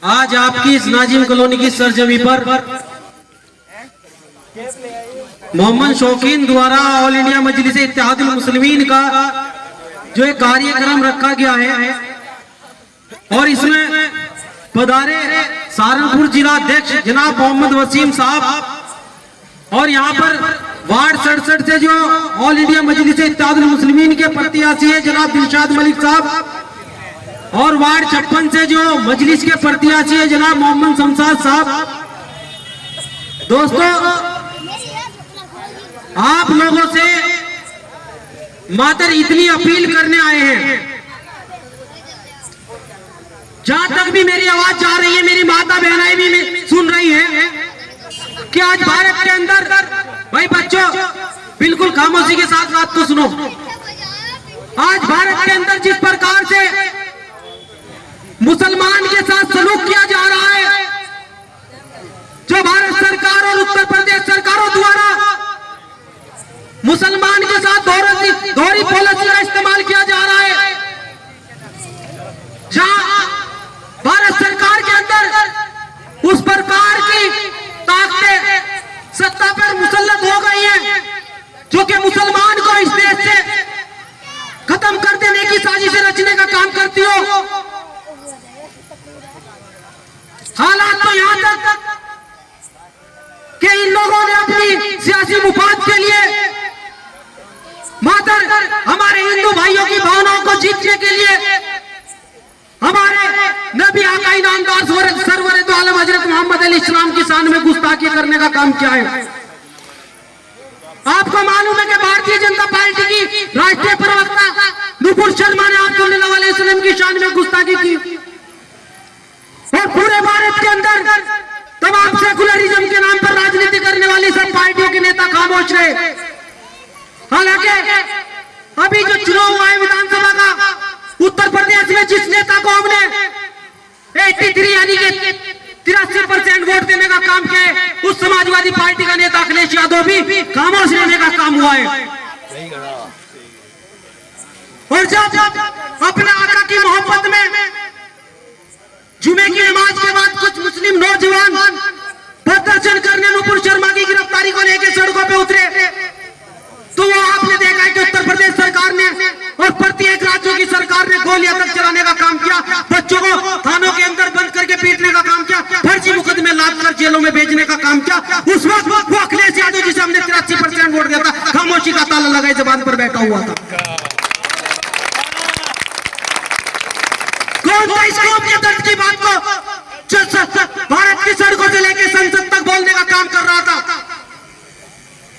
आज आपकी इस नाजिम कॉलोनी की सरजमी पर मोहम्मद शौकीन द्वारा ऑल इंडिया मजलिस इत्तेहादुल मुस्लिमीन का जो एक कार्यक्रम रखा गया है और इसमें पधारे सहारनपुर जिला अध्यक्ष जनाब मोहम्मद वसीम साहब और यहाँ पर वार्ड 67 से जो ऑल इंडिया मजलिस इत्तेहादुल मुस्लिमीन के प्रत्याशी है जनाब दिलशाद मलिक साहब और वार्ड 56 से जो मजलिस के प्रत्याशी है जनाब मोहम्मद शमशाद साहब। दोस्तों, आप लोगों से मात्र इतनी अपील करने आए हैं, जहां तक भी मेरी आवाज जा रही है, मेरी माता बहनाएं भी सुन रही हैं कि आज भारत के अंदर, भाई बच्चों बिल्कुल खामोशी के साथ बात को सुनो, आज भारत के अंदर जिस प्रकार से मुसलमान के साथ सलूक किया जा रहा है, जो भारत सरकार और उत्तर प्रदेश सरकारों द्वारा मुसलमान के साथ दोहरी पॉलिसी का इस्तेमाल किया जा रहा है, जहां भारत सरकार के अंदर उस प्रकार की ताकतें सत्ता पर मुसल्लत हो गई है जो कि मुसलमान को इस देश से खत्म कर देने की साजिश रचने का काम करती हो। हालात तो यहां तक कि इन लोगों ने अपनी सियासी मुफाद के लिए मात्र हमारे हिंदू भाइयों की भावनाओं को जीतने के लिए हमारे नबी आका इनामदार सरवर दो आलम हजरत मोहम्मद अली इस्लाम की शान में गुस्ताखी करने का काम किया है। आपको मालूम है कि भारतीय जनता पार्टी की राष्ट्रीय प्रवक्ता नुपुर शर्मा ने आप सल्लल्लाहु अलैहि वसल्लम की शान में गुस्ताखी की और पूरे भारत के अंदर तमाम सेकुलरिज्म के नाम पर राजनीति करने वाली सब पार्टियों के नेता खामोश रहे। हालांकि अभी जो चुनाव हुआ है विधानसभा का, उत्तर प्रदेश में जिस नेता को हमने 83 यानी कि 83% वोट देने का काम किया है, उस समाजवादी पार्टी का नेता अखिलेश यादव भी खामोश रहने का काम हुआ है। और जब अपने आका की मोहब्बत में जुमे की नमाज के बाद कुछ मुस्लिम नौजवान प्रदर्शन करने नुपुर शर्मा की गिरफ्तारी को लेकर सड़कों पे उतरे, तो वो आपने देखा है कि उत्तर प्रदेश सरकार ने और प्रत्येक राज्यों की सरकार ने गोलियां तक चलाने का काम किया, बच्चों को थानों के अंदर बंद करके पीटने का काम किया, फर्जी मुकदमे लाद कर जेलों में भेजने का काम किया। उस वक्त वो अखिलेश यादव जिसे हमने 83% वोट दिया था, खामोशी का ताला लगाए जबान पर बैठा हुआ था। कौन सा इस कौम के दर्द की बात को भारत की सड़कों से लेकर संसद तक बोलने का काम कर रहा था?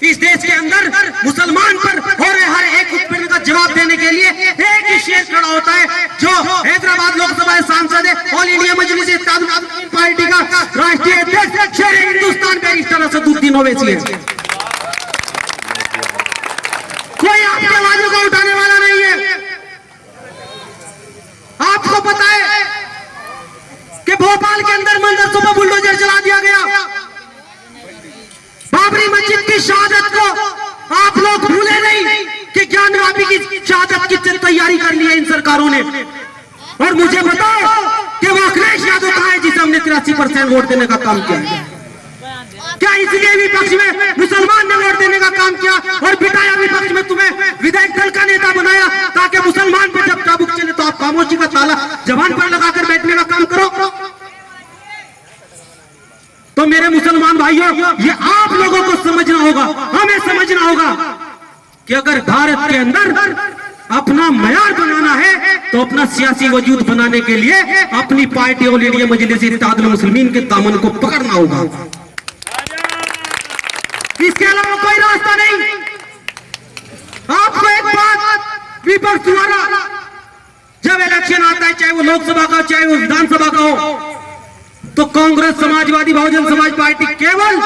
इस देश के अंदर मुसलमान पर हो रहे हर एक उत्पीड़न का जवाब देने के लिए एक ही शेर खड़ा होता है, जो हैदराबाद लोकसभा सांसद है, ऑल इंडिया मजलिस इत्तेहादुल मुस्लिमीन पार्टी का राष्ट्रीय अध्यक्ष शेर हिंदुस्तान बैरिस्टर असदुद्दीन ओवैसी है। कोई आपकी आवाजों को उठाने वाला नहीं है। आपको पता है कि भोपाल के अंदर मंदरसों पर बुलडोजर चला दिया गया, बाबरी मस्जिद की शहादत को आप लोग भूले नहीं कि ज्ञानवापी की शहादत की तैयारी कर ली है इन सरकारों ने। और मुझे बताओ कि वो अखिलेश यादव कहाँ है जिसे हमने 83% वोट देने का काम किया? क्या इसलिए विपक्ष में मुसलमान ने वोट देने का काम किया और बिठाया विपक्ष में, तुम्हें विधायक दल का नेता बनाया ताकि मुसलमान पे जब चाबुक चले तो आप खामोशी का ताला जबान पर लगाकर बैठने का काम करो? तो मेरे मुसलमान भाइयों, ये आप लोगों को समझना होगा, हमें समझना होगा कि अगर भारत के अंदर अपना मयार बनाना है तो अपना सियासी वजूद बनाने के लिए अपनी पार्टी ऑल इंडिया मजलिस इत्तेहादुल मुस्लिमीन के दामन को पकड़ना होगा। इसके अलावा कोई रास्ता नहीं। आपको एक बात विपक्ष द्वारा जब इलेक्शन आता है, चाहे वो लोकसभा का चाहे वो विधानसभा का हो, तो कांग्रेस समाजवादी बहुजन समाज पार्टी केवल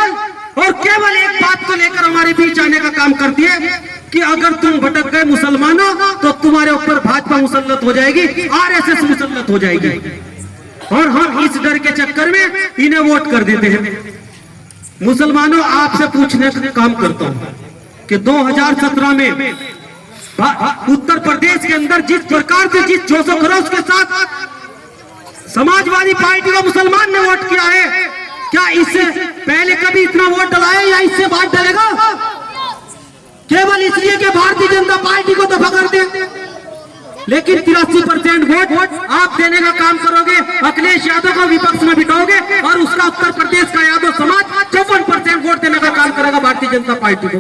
और केवल एक बात को लेकर हमारे बीच आने का काम करती है कि अगर तुम भटक गए मुसलमानों तो तुम्हारे ऊपर भाजपा मुसल्लत हो जाएगी, आरएसएस मुसल्लत हो जाएगी। और हम इस डर के चक्कर में इन्हें वोट कर देते हैं। मुसलमानों, आपसे पूछने का काम करता हूं कि 2017 में उत्तर प्रदेश के अंदर जिस प्रकार से जिस जोशो खरोश के साथ समाजवादी पार्टी को मुसलमान ने वोट किया है, क्या इससे पहले कभी इतना वोट डला है या इससे बाद डलेगा? केवल इसलिए कि भारतीय जनता पार्टी को दफा कर दे। लेकिन 83% वोट आप देने का काम करोगे, अखिलेश यादव को विपक्ष में बिठाओगे और उसका उत्तर प्रदेश का यादव समाज 54% वोट देने का काम करेगा भारतीय जनता पार्टी को।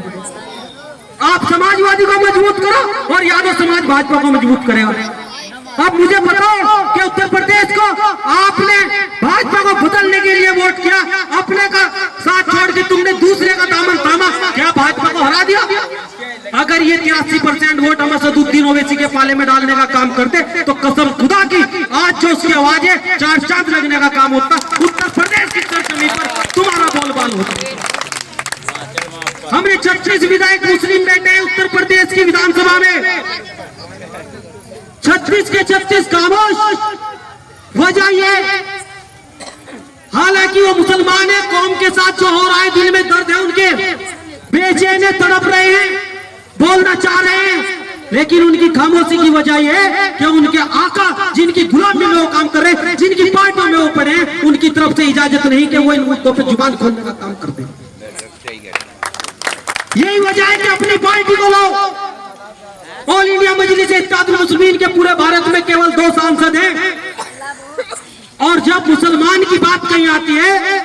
आप समाजवादी को मजबूत करो और यादव समाज भाजपा को मजबूत करेगा। अब मुझे बताओ कि उत्तर प्रदेश को आपने भाजपा को बदलने के लिए वोट किया, अपने का साथ छोड़ के तुमने दूसरे का दामन थामा, क्या भाजपा को हरा दिया? अगर ये 83% वोट हम असदुद्दीन ओवैसी के पाले में डालने का काम करते तो कसम खुदा की आज जो उसकी आवाज है चार चांद लगने का काम होता, उत्तर प्रदेश की सरजमीन पर तुम्हारा बोलबाल होता। हमने 36 विधायक मुस्लिम बैठे हैं उत्तर प्रदेश की विधानसभा में, 36 के 36 खामोश। वजह ये, हालांकि वो मुसलमान है, कौम के साथ जो हो रहा है दिल में दर्द है उनके, बेचैन तड़प रहे हैं, बोलना चाह रहे हैं, लेकिन उनकी खामोशी की वजह यह है कि उनके आका जिनकी गुलामी में वो काम कर रहे हैं, जिनकी पार्टियों में वो पड़े हैं, उनकी तरफ से इजाजत नहीं कि वो इन मुद्दों पर जुबान खोलने का काम करते हैं। यही वजह है कि अपनी पार्टी को लो। ऑल इंडिया मजलिस इत्तेहादुल मुस्लिमीन के पूरे भारत में केवल 2 सांसद हैं और जब मुसलमान की बात कहीं आती है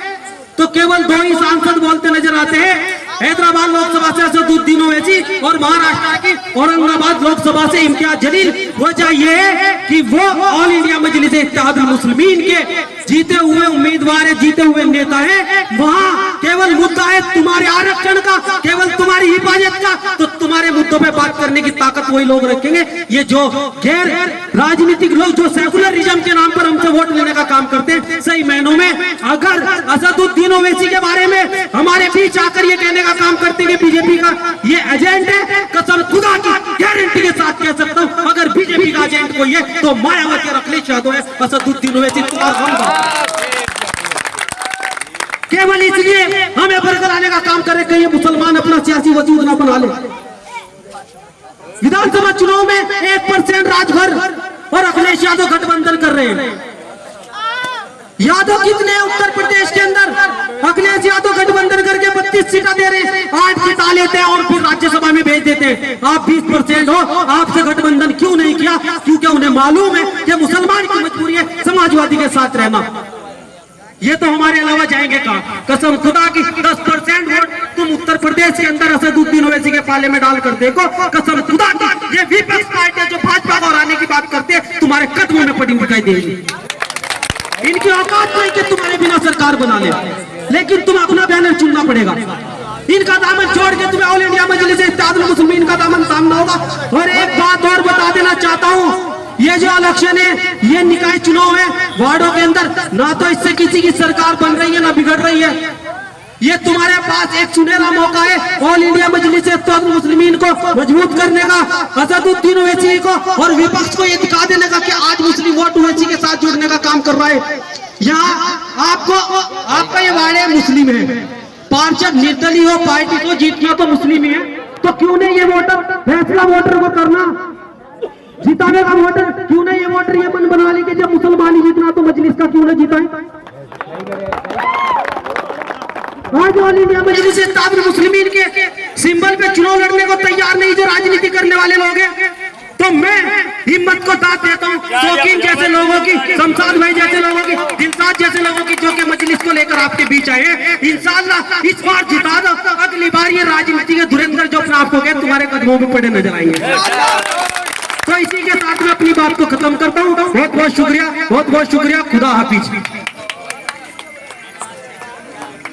तो केवल 2 ही सांसद बोलते नजर आते हैं, हैदराबाद लोकसभा से असदुद्दीन ओवैसी और महाराष्ट्र की औरंगाबाद लोकसभा से इम्तियाज जलील। वजह यह है कि वो ऑल इंडिया मजलिस इत्तेहादुल मुस्लिमीन के जीते हुए उम्मीदवार है, जीते हुए नेता है। वहां केवल मुद्दा है तुम्हारे आरक्षण का, केवल तुम्हारी हिफाजत का, तो तुम्हारे मुद्दों पे बात करने की ताकत वही लोग रखेंगे। ये जो गैर राजनीतिक लोग जो सेकुलरिज्म के नाम पर हमसे वोट लेने का काम करते हैं, सही मायनों में अगर असदुद्दीन ओवैसी के बारे में हमारे बीच आकर ये कहने का काम करते हैं कि बीजेपी का ये एजेंट है, कसम खुदा की गारंटी के साथ कह सकता हूं, अगर बीजेपी का एजेंट कोई है तो मायावती और अखिलेश यादव है। असदुद्दीन ओवैसी केवल इसलिए हमें बरकरार का काम करे कि ये मुसलमान अपना सियासी वजूद ना बना ले। विधानसभा चुनाव में 1% राजभर और अखिलेश यादव गठबंधन कर रहे हैं। यादव कितने हैं उत्तर प्रदेश के अंदर? अखिलेश यादव गठबंधन करके 32 सीटें दे रहे हैं, 8 जिता लेते हैं और फिर राज्यसभा में भेज देते हैं। आप 20% हो, आपसे गठबंधन क्यों नहीं किया? क्योंकि उन्हें मालूम है कि मुसलमान की मजबूरी है समाजवादी के साथ रहना। ये तो हमारे अलावा जाएंगे कहां? कसम खुदा की 10% वोट तुम उत्तर प्रदेश के अंदर असदुद्दीन ओवैसी के पाले में डालकर देखो, कसम खुदा की ये विपक्ष पार्टी जो भाजपा को हराने की बात करते हैं तुम्हारे कदमों में पड़ी दिखाई देगी। इनकी औकात नहीं कि तुम्हारे बिना सरकार बना ले, लेकिन तुम अपना बैनर चुनना पड़ेगा। इनका दामन छोड़ के तुम्हें ऑल इंडिया मजलिस इत्तेहादुल मुस्लिमीन का दामन थामना होगा। और एक बात और बता देना चाहता हूँ, ये जो इलेक्शन है ये निकाय चुनाव है, वार्डों के अंदर ना तो इससे किसी की सरकार बन रही है ना बिगड़ रही है। ये तुम्हारे पास एक सुनहरा मौका है ऑल इंडिया मजलिस इत्तेहादुल मुस्लिमीन को मजबूत करने का, असदुद्दीन ओवैसी को और विपक्ष को ये दिखा देने का कि आज मुस्लिम वोट ओवैसी के साथ जुड़ने का काम कर रहा है। यहाँ आपका ये वार्ड मुस्लिम है, पार्षद निर्दलीय हो, पार्टी को जीतना तो मुस्लिम ही है, तो क्यों नहीं ये वोटर फैसला वोटर को करना, जिताने का वोटर क्यों नहीं ये वोटर ये मन बना ले कि जब मुसलमान ही जीतना तो मजलिस का क्यों नहीं जीता? आज ऑल इंडिया मजलिस इत्तेहादुल मुस्लिमीन के सिंबल पे चुनाव लड़ने को तैयार नहीं जो राजनीति करने वाले लोग हैं, तो मैं हिम्मत को दाद देता हूँ शौकीन जैसे लोगों की, शमशाद भाई जैसे लोगों की, दिलसाद जैसे लोगों की, जो कि मजलिस को लेकर आपके बीच आए हैं। इंशाअल्लाह इस बार जिता दो, अगली बार ये राजनीति के धुरंधर जो अपने आपको गए तुम्हारे कदमों में पड़े नजर आएंगे। तो इसी के साथ मैं अपनी बात को खत्म करता हूँ। बहुत बहुत शुक्रिया, बहुत बहुत शुक्रिया। खुदा हाफिज।